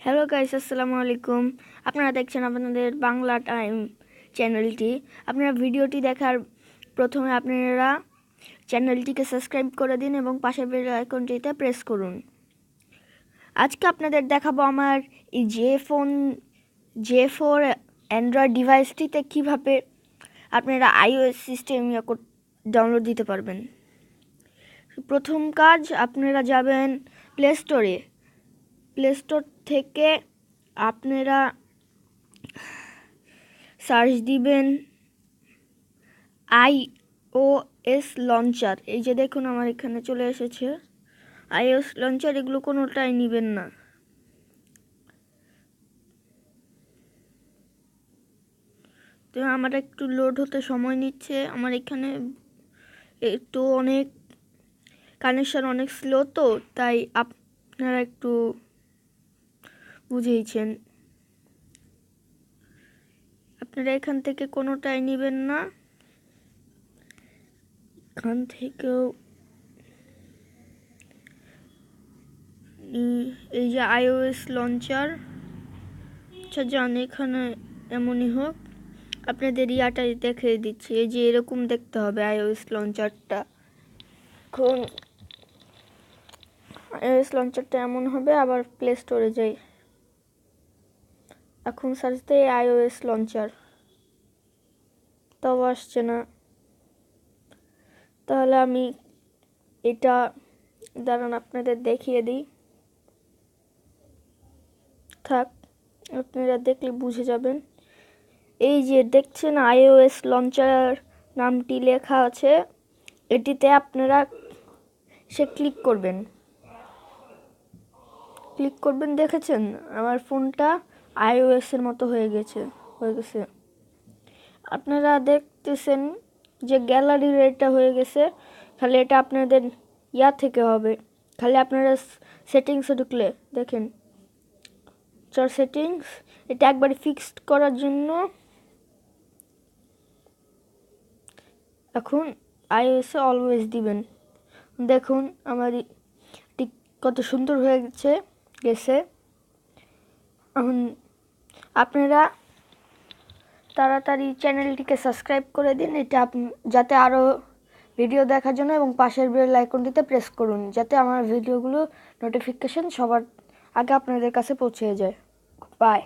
Hello guys, আসসালামু আলাইকুম। আপনারা দেখছেন আপনাদের বাংলা টাইম চ্যানেলটি। আপনারা ভিডিওটি দেখার প্রথমে আপনারা চ্যানেলটিকে সাবস্ক্রাইব করে দিন এবং পাশের বেল আইকনটিতে প্রেস করুন। আজকে আপনাদের দেখাবো আমার এই জে4 অ্যান্ড্রয়েড ডিভাইসটিতে কিভাবে আপনারা iOS সিস্টেম ডাউনলোড দিতে পারবেন। প্রথম কাজ, আপনারা যাবেন প্লে স্টোর থেকে আপনারা সার্চ দিবেন iOS লঞ্চার। এই যে দেখুন আমার এখানে চলে এসেছে iOS লঞ্চার। এগুলো কোনোটাই নেবেন না। তো আমার একটু লোড হতে সময় নিচ্ছে। আমার এখানে একটু অনেক কানেকশন অনেক স্লো, তো তাই আপনারা একটু বুঝেইছেন। আপনারা এখান থেকে কোনোটাই নেবেন না। এখান থেকেও এই যে iOS লঞ্চার, আচ্ছা যান, এখানে এমনই হোক। আপনাদের ইয়াটাই দেখিয়ে দিচ্ছি। এই যে এরকম দেখতে হবে iOS লঞ্চারটা। এখন iOS লঞ্চারটা এমন হবে। আবার প্লে স্টোরে যাই, এখন সার্চ দিই iOS লঞ্চার, তাও আসছে না। তাহলে আমি এটা দাঁড়ান আপনাদের দেখিয়ে দিই। থাক, আপনারা দেখলে বুঝে যাবেন। এই যে দেখছেন iOS লঞ্চার নামটি লেখা আছে, এটিতে আপনারা ক্লিক করবেন। দেখেছেন আমার ফোনটা iOS এর মতো হয়ে গেছে। আপনারা দেখতেছেন যে গ্যালারির এটা হয়ে গেছে। খালি এটা আপনাদের থেকে হবে। খালি আপনারা সেটিংসে ঢুকলে দেখেন সেটিংস, এটা একবারে ফিক্সড করার জন্য এখন iOS অলওয়েজ দিবেন। দেখুন আমার ঠিক কত সুন্দর হয়ে গেছে। এখন আপনারা তাড়াতাড়ি চ্যানেলটিকে সাবস্ক্রাইব করে দিন, এটা যাতে আরও ভিডিও দেখার জন্য, এবং পাশের বেল আইকনটিতে প্রেস করুন যাতে আমার ভিডিওগুলো নোটিফিকেশন সবার আগে আপনাদের কাছে পৌঁছে যায়। বাই।